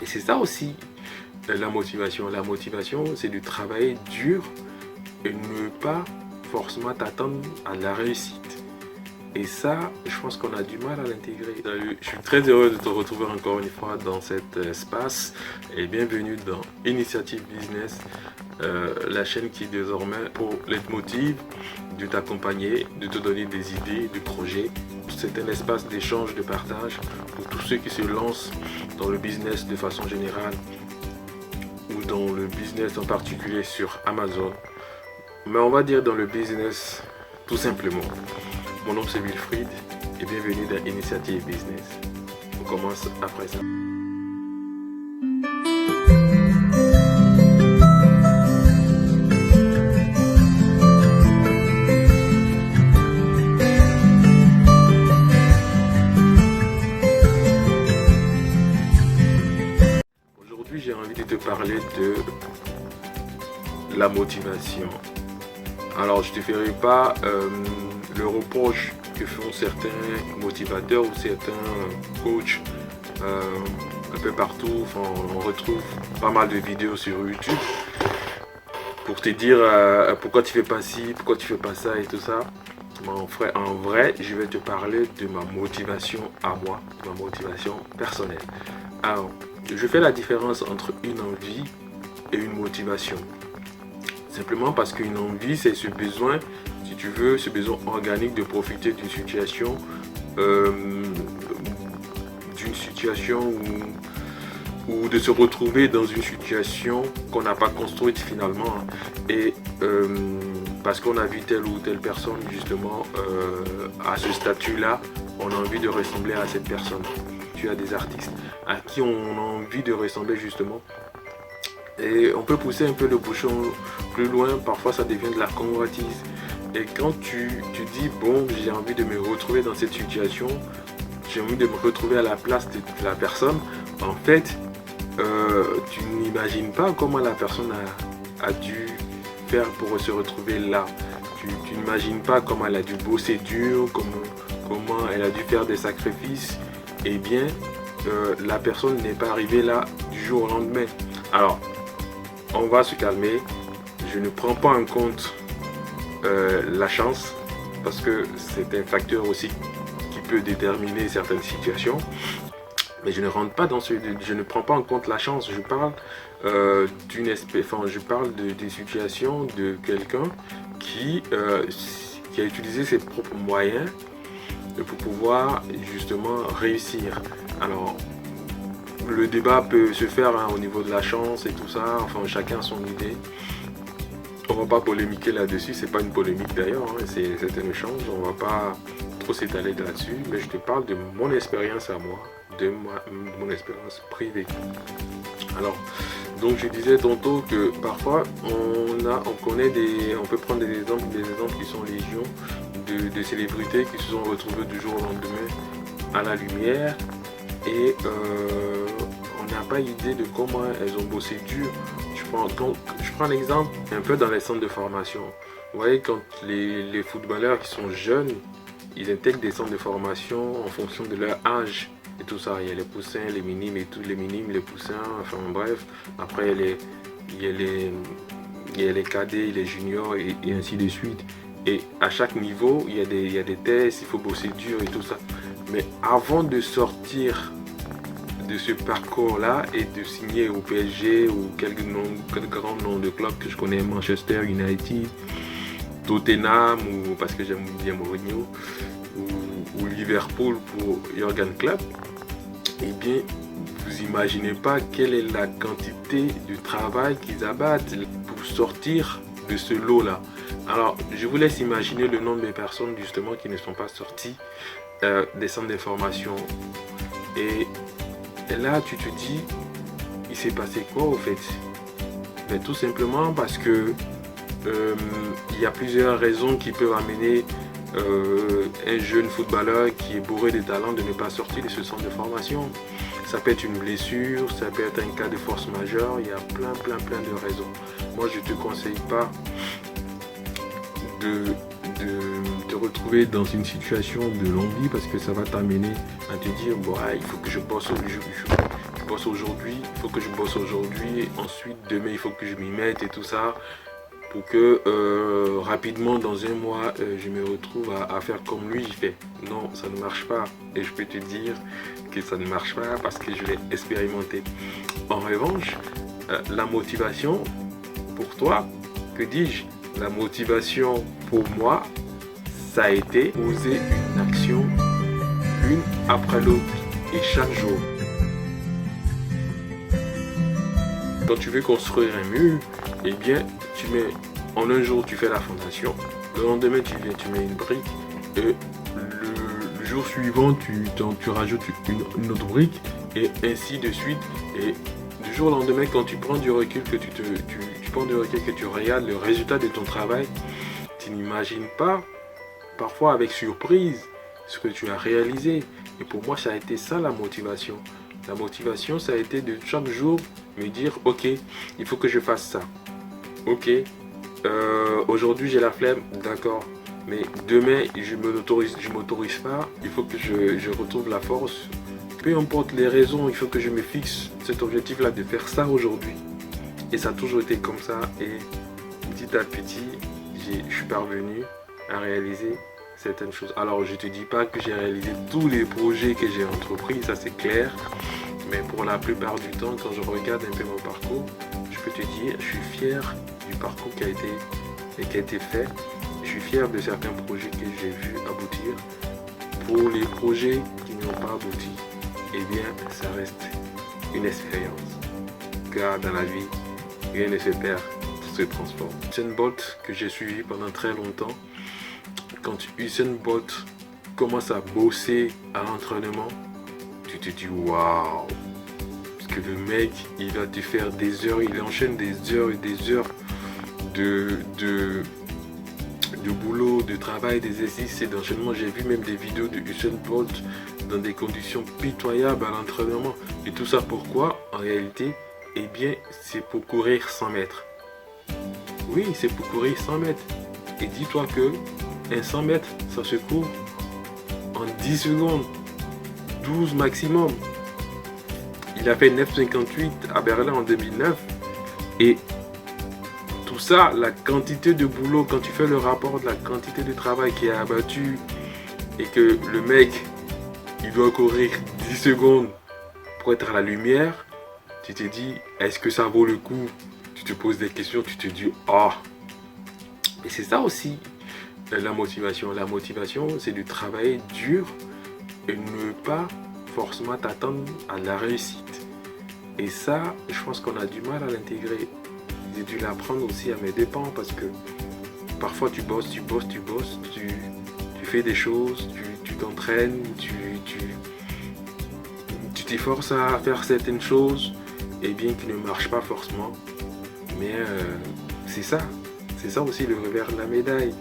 Et c'est ça aussi la motivation. La motivation, c'est de travailler dur et ne pas forcément t'attendre à la réussite. Et ça, je pense qu'on a du mal à l'intégrer. Je suis très heureux de te retrouver encore une fois dans cet espace et bienvenue dans Initiative Business, la chaîne qui désormais pour leitmotiv de t'accompagner, de te donner des idées, des projets. C'est un espace d'échange, de partage pour tous ceux qui se lancent dans le business de façon générale ou dans le business en particulier sur Amazon. Mais on va dire dans le business tout simplement. Mon nom c'est Wilfried et bienvenue dans Initiative Business. On commence après ça. Aujourd'hui j'ai envie de te parler de la motivation. Alors je ne te ferai pas le reproche que font certains motivateurs ou certains coachs un peu partout. Enfin, on retrouve pas mal de vidéos sur YouTube pour te dire pourquoi tu fais pas ci, pourquoi tu fais pas ça et tout ça. En vrai, je vais te parler de ma motivation à moi, de ma motivation personnelle. Alors, je fais la différence entre une envie et une motivation. Simplement parce qu'une envie, c'est ce besoin, si tu veux, ce besoin organique de profiter d'une situation, ou de se retrouver dans une situation qu'on n'a pas construite finalement. Et parce qu'on a vu telle ou telle personne justement à ce statut-là, on a envie de ressembler à cette personne. Tu as des artistes à qui on a envie de ressembler justement. Et on peut pousser un peu le bouchon plus loin, parfois ça devient de la convoitise. Et quand tu dis, bon, j'ai envie de me retrouver dans cette situation, j'ai envie de me retrouver à la place de la personne, en fait, tu n'imagines pas comment la personne a dû faire pour se retrouver là. Tu n'imagines pas comment elle a dû bosser dur, comment elle a dû faire des sacrifices. Eh bien, la personne n'est pas arrivée là du jour au lendemain. Alors, on va se calmer. Je ne prends pas en compte la chance parce que c'est un facteur aussi qui peut déterminer certaines situations. Mais je ne rentre pas dans je ne prends pas en compte la chance. Je parle des situations de quelqu'un qui a utilisé ses propres moyens pour pouvoir justement réussir. Alors, le débat peut se faire au niveau de la chance et tout ça, enfin chacun a son idée. On va pas polémiquer là-dessus, c'est pas une polémique d'ailleurs, c'est une chance, on va pas trop s'étaler là-dessus, mais je te parle de mon expérience à moi, de mon expérience privée. Alors, donc je disais tantôt que parfois on peut prendre des exemples qui sont légion de célébrités qui se sont retrouvées du jour au lendemain à la lumière. Et on n'a pas idée de comment elles ont bossé dur. Je prends un exemple un peu dans les centres de formation. Vous voyez, quand les footballeurs qui sont jeunes, ils intègrent des centres de formation en fonction de leur âge et tout ça. Il y a les poussins, les minimes et tout, les minimes, les poussins, enfin bref. Après, il y a les cadets, les juniors et ainsi de suite. Et à chaque niveau, il y a des tests, il faut bosser dur et tout ça. Mais avant de sortir de ce parcours-là et de signer au PSG ou quelques grands noms de clubs que je connais, Manchester United, Tottenham, ou parce que j'aime bien Mourinho, ou Liverpool pour Jürgen Klopp, eh bien, vous imaginez pas quelle est la quantité de travail qu'ils abattent pour sortir de ce lot-là. Alors, je vous laisse imaginer le nombre de personnes justement qui ne sont pas sorties des centres de formation. Et là, tu te dis, il s'est passé quoi au fait? Mais tout simplement parce que il y a plusieurs raisons qui peuvent amener un jeune footballeur qui est bourré de talent de ne pas sortir de ce centre de formation. Ça peut être une blessure, ça peut être un cas de force majeure, il y a plein de raisons. Moi, je ne te conseille pas de te retrouver dans une situation de longue vie parce que ça va t'amener à te dire bon, il faut que je bosse bosse aujourd'hui, il faut que je bosse aujourd'hui, ensuite demain il faut que je m'y mette et tout ça, pour que rapidement dans un mois je me retrouve à faire comme lui il fait. Non, ça ne marche pas, et je peux te dire que ça ne marche pas parce que je l'ai expérimenté. En revanche, la motivation pour toi, que dis-je, la motivation pour moi, ça a été poser une action l'une après l'autre et chaque jour. Quand tu veux construire un mur, eh bien tu mets en un jour tu fais la fondation, le lendemain tu viens tu mets une brique et le jour suivant tu rajoutes une autre brique et ainsi de suite. Et du jour au lendemain, quand tu prends du recul, que tu prends du recul, que tu regardes le résultat de ton travail, tu n'imagines pas parfois avec surprise ce que tu as réalisé. Et pour moi, ça a été ça la motivation. La motivation, ça a été de chaque jour me dire, ok, il faut que je fasse ça. Ok, aujourd'hui j'ai la flemme, d'accord. Mais demain, je m'autorise pas, il faut que je retrouve la force. Peu importe les raisons, il faut que je me fixe cet objectif-là de faire ça aujourd'hui. Et ça a toujours été comme ça. Et petit à petit, je suis parvenu à réaliser certaines choses. Alors, je ne te dis pas que j'ai réalisé tous les projets que j'ai entrepris, ça c'est clair. Mais pour la plupart du temps, quand je regarde un peu mon parcours, je peux te dire, je suis fier du parcours qui a été fait. Je suis fier de certains projets que j'ai vu aboutir. Pour les projets qui n'ont pas abouti, eh bien, ça reste une expérience. Car dans la vie, rien ne se perd, tout se transforme. Usain Bolt, que j'ai suivi pendant très longtemps, quand Usain Bolt commence à bosser à l'entraînement, tu te dis waouh! Parce que le mec, il va te faire des heures, il enchaîne des heures et des heures de boulot, de travail, d'exercice et d'enchaînement. J'ai vu même des vidéos de Usain Bolt dans des conditions pitoyables à l'entraînement. Et tout ça pourquoi? En réalité, eh bien, c'est pour courir 100 mètres. Oui, c'est pour courir 100 mètres. Et dis-toi que un 100 mètres, ça se court en 10 secondes, 12 maximum. Il a fait 9,58 à Berlin en 2009. Et tout ça, la quantité de boulot, quand tu fais le rapport de la quantité de travail qui est abattu et que le mec, il doit courir 10 secondes pour être à la lumière, tu te dis, est-ce que ça vaut le coup? Tu te poses des questions, tu te dis, oh. Et c'est ça aussi la motivation. La motivation, c'est de travailler dur et ne pas forcément t'attendre à la réussite. Et ça, je pense qu'on a du mal à l'intégrer. J'ai dû l'apprendre aussi à mes dépens parce que parfois tu bosses, tu fais des choses, tu t'entraînes, tu t'efforces à faire certaines choses et bien qui ne marchent pas forcément. Mais c'est ça aussi le revers de la médaille.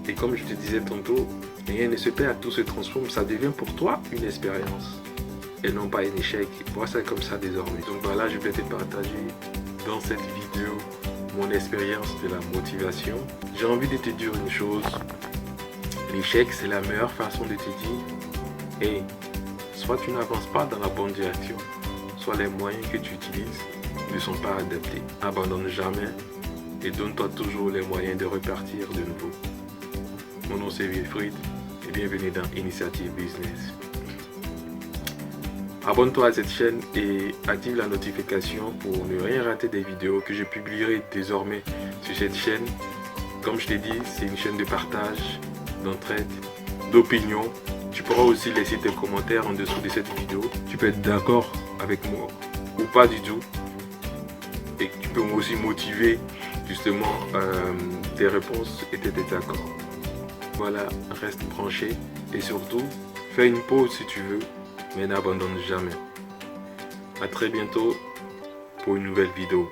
Et comme je te disais tantôt, rien ne se perd, tout se transforme, ça devient pour toi une expérience et non pas un échec. Vois ça comme ça désormais. Donc voilà, je vais te partager dans cette vidéo mon expérience de la motivation. J'ai envie de te dire une chose, l'échec c'est la meilleure façon de te dire, hey, soit tu n'avances pas dans la bonne direction, soit les moyens que tu utilises ne sont pas adaptés. Abandonne jamais et donne-toi toujours les moyens de repartir de nouveau. Mon nom c'est Wilfried et bienvenue dans Initiative Business. Abonne-toi à cette chaîne et active la notification pour ne rien rater des vidéos que je publierai désormais sur cette chaîne. Comme je t'ai dit, c'est une chaîne de partage, d'entraide, d'opinion. Tu pourras aussi laisser tes commentaires en dessous de cette vidéo. Tu peux être d'accord avec moi ou pas du tout. Et tu peux aussi motiver justement tes réponses et tes désaccords. Voilà, reste branché et surtout, fais une pause si tu veux, mais n'abandonne jamais. A très bientôt pour une nouvelle vidéo.